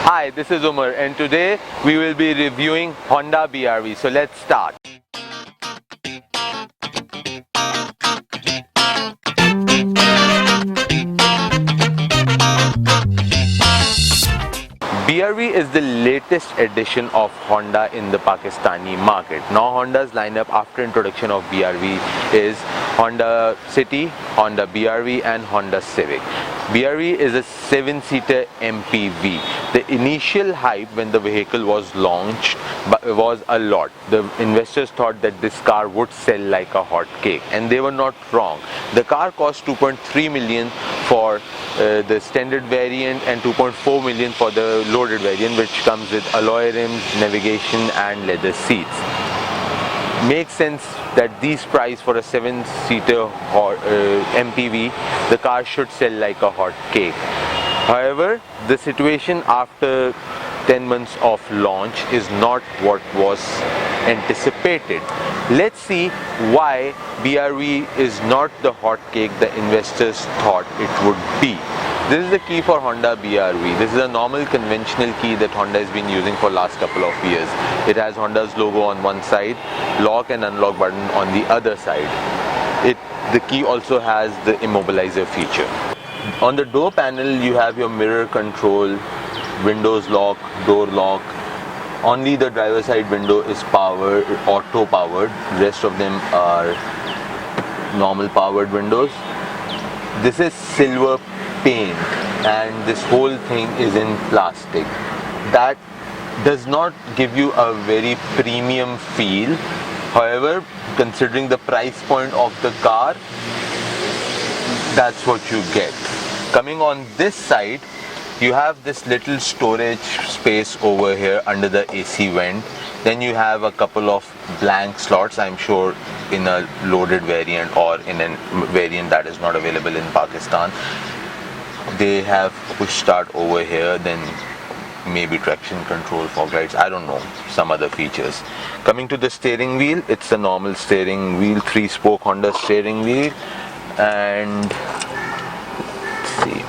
Hi, this is Umar and today we will be reviewing Honda BRV. So let's start. BRV is the latest edition of Honda in the Pakistani market. Now Honda's lineup after introduction of BRV is Honda City, Honda BRV and Honda Civic. BRV is a 7-seater MPV. The initial hype when the vehicle was launched was a lot. The investors thought that this car would sell like a hot cake, and they were not wrong. The car cost 2.3 million for the standard variant and 2.4 million for the loaded variant, which comes with alloy rims, navigation and leather seats. Makes sense that these price for a 7-seater MPV, the car should sell like a hot cake. However, the situation after 10 months of launch is not what was anticipated. Let's see why BRV is not the hot cake the investors thought it would be. This is the key for Honda BRV. This is a normal conventional key that Honda has been using for last couple of years. It has Honda's logo on one side, lock and unlock button on the other side. The key also has the immobilizer feature. On the door panel you have your mirror control, windows lock, door lock. Only the driver side window is auto powered. Rest of them are normal powered windows. This is silver paint and this whole thing is in plastic. That does not give you a very premium feel. However, considering the price point of the car, that's what you get. Coming on this side, you have this little storage space over here under the AC vent. Then you have a couple of blank slots, I'm sure in a loaded variant or in a variant that is not available in Pakistan. They have push start over here, then maybe traction control, fog lights, I don't know, some other features. Coming to the steering wheel, it's a normal steering wheel, 3-spoke Honda steering wheel, and see,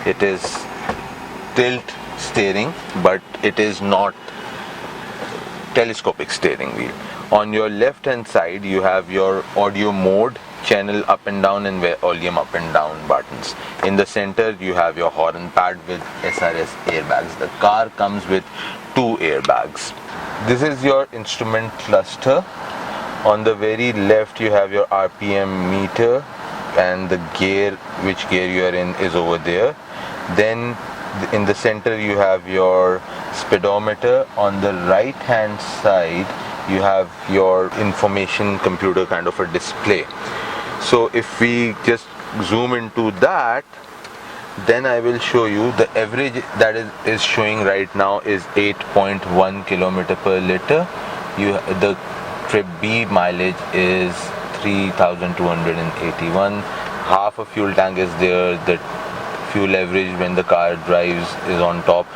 it is tilt steering, but it is not telescopic steering wheel. On your left hand side you have your audio mode, channel up and down and volume up and down buttons. In the center you have your horn pad with SRS airbags. The car comes with 2 airbags. This is your instrument cluster. On the very left you have your RPM meter and the gear, which gear you are in is over there. Then in the center you have your speedometer. On the right hand side you have your information computer kind of a display. So if we just zoom into that, then I will show you the average that is showing right now is 8.1 kilometer per liter. The trip B mileage is 3,281. Half a fuel tank is there. The fuel average when the car drives is on top.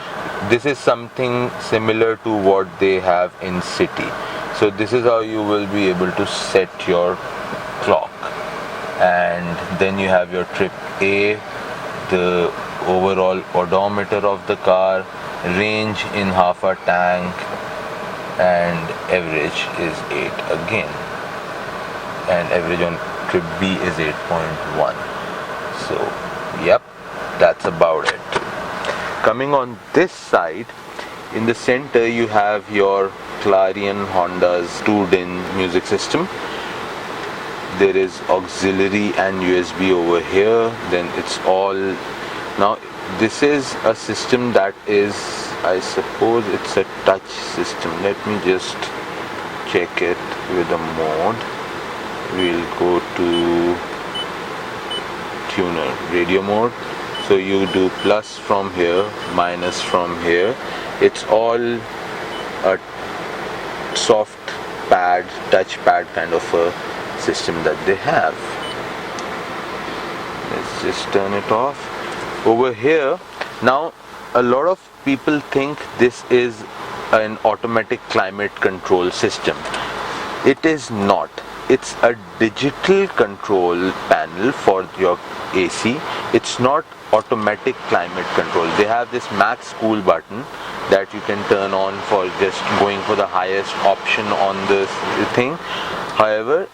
This is something similar to what they have in city. So this is how you will be able to set your clock. And then you have your trip A, the overall odometer of the car, range in half a tank, and average is 8 again, and average on trip B is 8.1. so yep, that's about it. Coming on this side, in the center you have your Clarion Honda's tuned-in music system. There is auxiliary and USB over here. Then it's all, now this is a system that is, I suppose it's a touch system. Let me just check it with a mode. We'll go to tuner, radio mode. So you do plus from here, minus from here. It's all a soft pad, touch pad kind of a system that they have. Let's just turn it off. Over here, now a lot of people think this is an automatic climate control system. It is not. it's a digital control panel for your AC. It's not automatic climate control. They have this max cool button that you can turn on for just going for the highest option on this thing. However,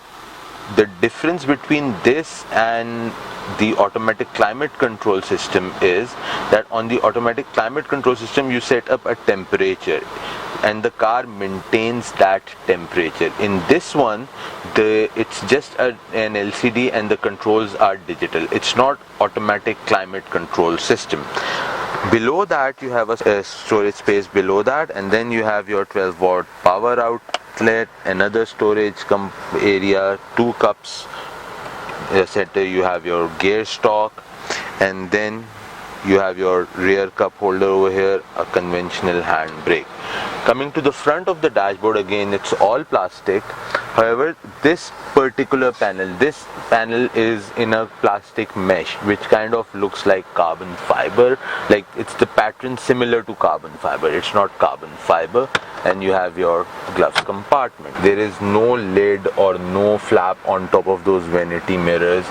the difference between this and the automatic climate control system is that on the automatic climate control system you set up a temperature and the car maintains that temperature. In this one, it's just an LCD and the controls are digital. It's not automatic climate control system. Below that you have a storage space below that, and then you have your 12-watt power outlet, another storage area, 2 cups center, you have your gear stock, and then you have your rear cup holder over here, a conventional handbrake. Coming to the front of the dashboard, again it's all plastic. However, this particular panel is in a plastic mesh which kind of looks like carbon fiber, like it's the pattern similar to carbon fiber. It's not carbon fiber. And you have your gloves compartment. There is no lid or no flap on top of those vanity mirrors.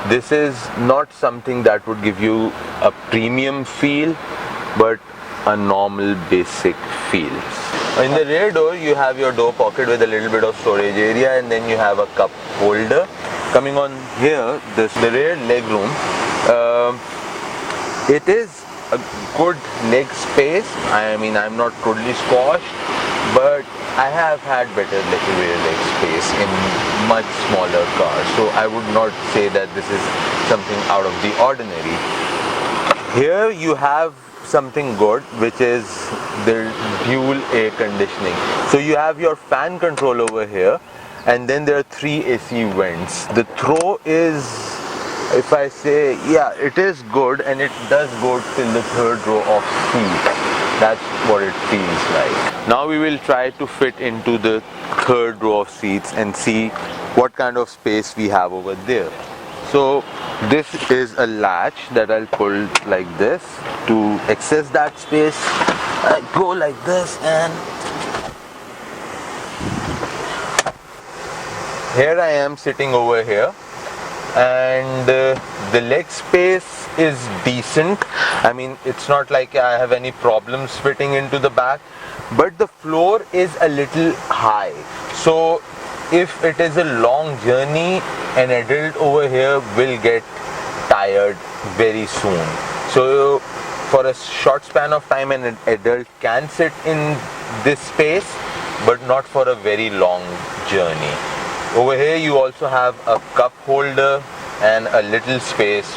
This is not something that would give you a premium feel, but a normal basic feel. In the rear door you have your door pocket with a little bit of storage area, and then you have a cup holder. Coming on here, the rear leg room, it is a good leg space. I mean, I'm not totally squashed, but I have had better rear leg space in much smaller cars, so I would not say that this is something out of the ordinary. Here you have something good, which is the dual air conditioning. So you have your fan control over here, and then there are 3 AC vents. The throw is, if I say, yeah, it is good, and it does go till the 3rd row of seat. That's what it feels like. Now we will try to fit into the 3rd row of seats and see what kind of space we have over there. So this is a latch that I'll pull like this to access that space. I go like this, and here I am sitting over here, and the leg space is decent. I mean, it's not like I have any problems fitting into the back, but the floor is a little high. So if it is a long journey, an adult over here will get tired very soon. So for a short span of time, an adult can sit in this space, but not for a very long journey. Over here you also have a cup holder and a little space.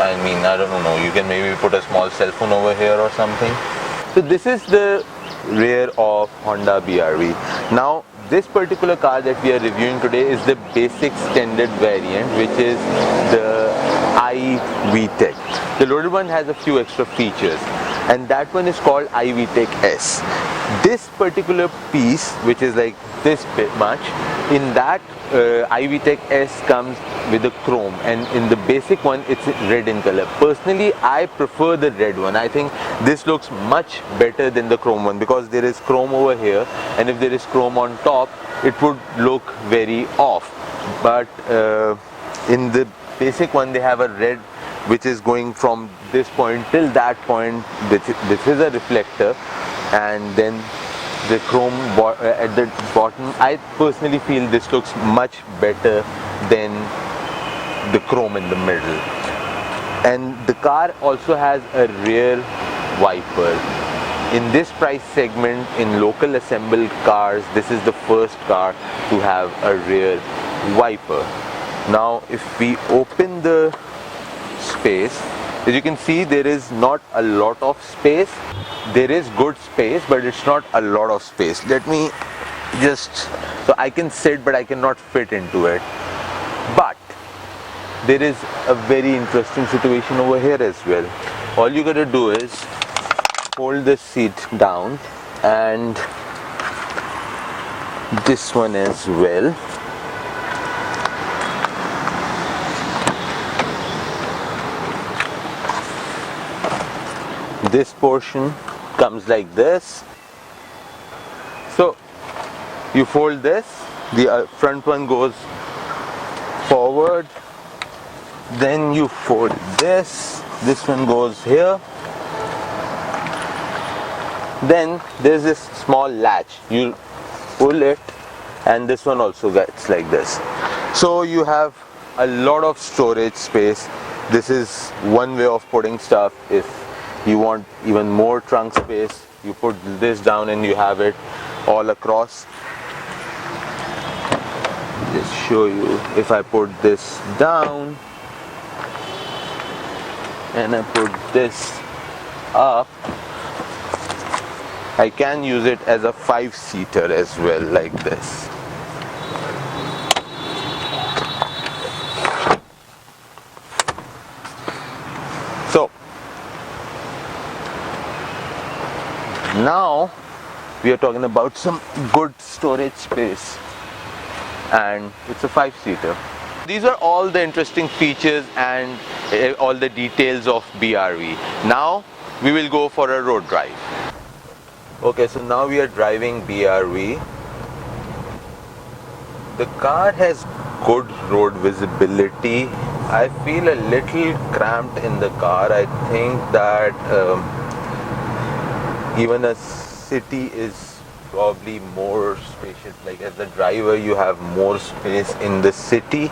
I mean, I don't know, you can maybe put a small cell phone over here or something. So this is the rear of Honda BRV. Now this particular car that we are reviewing today is the basic standard variant, which is the iVTEC. The loaded one has a few extra features, and that one is called iVTEC S. This particular piece, which is like this bit much, in that iVTEC S comes with a chrome, and in the basic one it's red in color. Personally, I prefer the red one. I think this looks much better than the chrome one, because there is chrome over here, and if there is chrome on top, it would look very off. But in the basic one they have a red which is going from this point till that point. This is a reflector, and then the chrome at the bottom. I personally feel this looks much better than the chrome in the middle. And the car also has a rear wiper. In this price segment, in local assembled cars, this is the first car to have a rear wiper. Now if we open the space, as you can see, there is not a lot of space. There is good space, but it's not a lot of space. Let me just, so I can sit, but I cannot fit into it. But there is a very interesting situation over here as well. All you gotta do is hold this seat down, and this one as well. This portion comes like this. So you fold this, the front one goes forward, then you fold this one goes here, then there's this small latch, you pull it and this one also gets like this. So you have a lot of storage space. This is one way of putting stuff. If you want even more trunk space, you put this down and you have it all across. Just show you, if I put this down and I put this up, I can use it as a 5-seater as well, like this. So now we are talking about some good storage space, and it's a 5-seater. These are all the interesting features and all the details of BRV. Now we will go for a road drive. Okay, so now we are driving BRV. The car has good road visibility. I feel a little cramped in the car. I think that even a city is probably more spacious. Like as the driver, you have more space in the city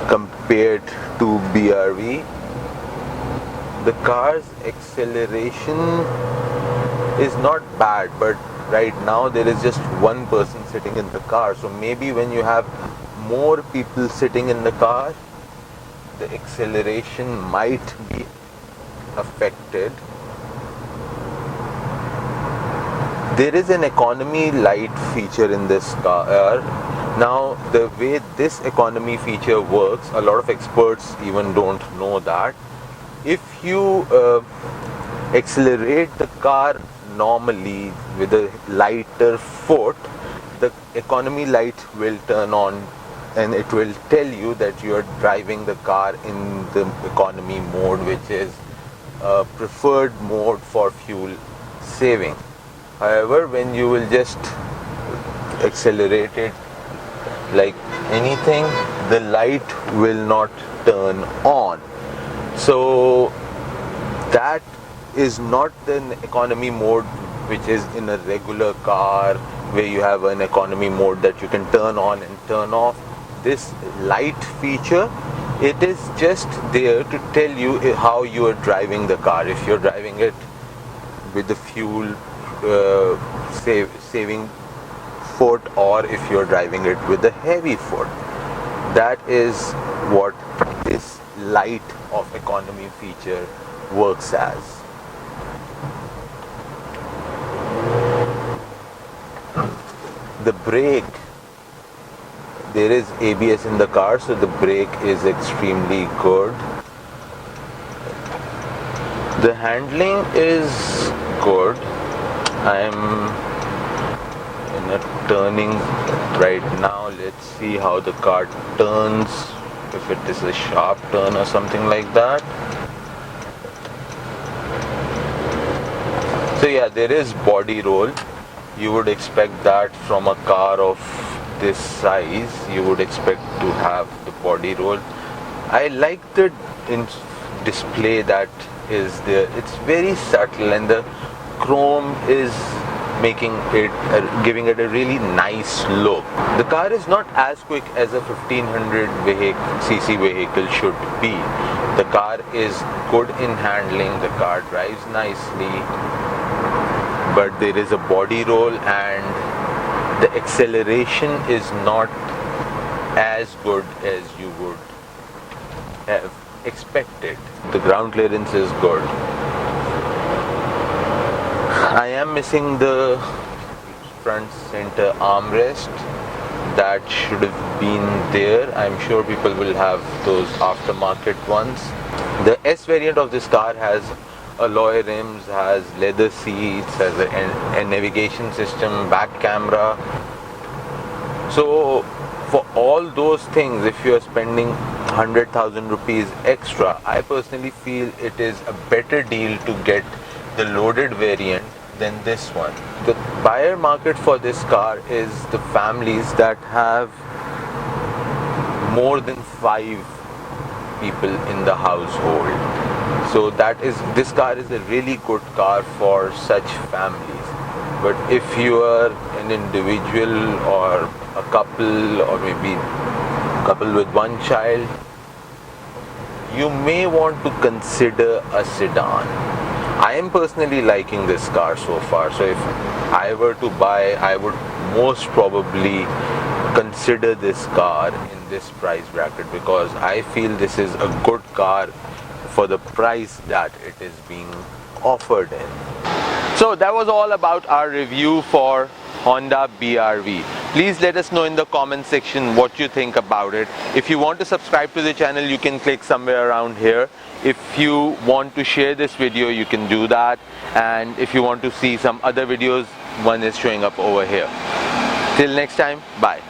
compared to BRV. The car's acceleration is not bad, but right now there is just one person sitting in the car. So maybe when you have more people sitting in the car, the acceleration might be affected. There is an economy light feature in this car. Now the way this economy feature works, a lot of experts even don't know that. If you accelerate the car normally with a lighter foot, the economy light will turn on and it will tell you that you are driving the car in the economy mode, which is a preferred mode for fuel saving. However, when you will just accelerate it like anything, the light will not turn on. So that is not the economy mode which is in a regular car where you have an economy mode that you can turn on and turn off. This light feature, it is just there to tell you how you are driving the car. If you're driving it with the fuel saving foot, or if you're driving it with the heavy foot. That is what this light of economy feature works as. The brake, there is ABS in the car, so the brake is extremely good. The handling is good. I'm in a turning right now. Let's see how the car turns, if it is a sharp turn or something like that. So yeah, there is body roll. You would expect that from a car of this size. You would expect to have the body roll. I like the display that is there. It's very subtle, and the chrome is making it, giving it a really nice look. The car is not as quick as a 1500 cc vehicle should be. The car is good in handling. The car drives nicely. But there is a body roll, and the acceleration is not as good as you would have expected. The ground clearance is good. I am missing the front center armrest. That should have been there. I'm sure people will have those aftermarket ones. The S variant of this car has alloy rims, has leather seats, has a navigation system, back camera. So for all those things, if you are spending 100,000 rupees extra, I personally feel it is a better deal to get the loaded variant than this one. The buyer market for this car is the families that have more than 5 people in the household. So this car is a really good car for such families. But if you are an individual or a couple, or maybe a couple with one child, you may want to consider a sedan. I am personally liking this car so far, so if I were to buy, I would most probably consider this car in this price bracket, because I feel this is a good car for the price that it is being offered in. So that was all about our review for Honda BRV. Please let us know in the comment section what you think about it. If you want to subscribe to the channel, you can click somewhere around here. If you want to share this video, you can do that. And if you want to see some other videos, one is showing up over here. Till next time, bye.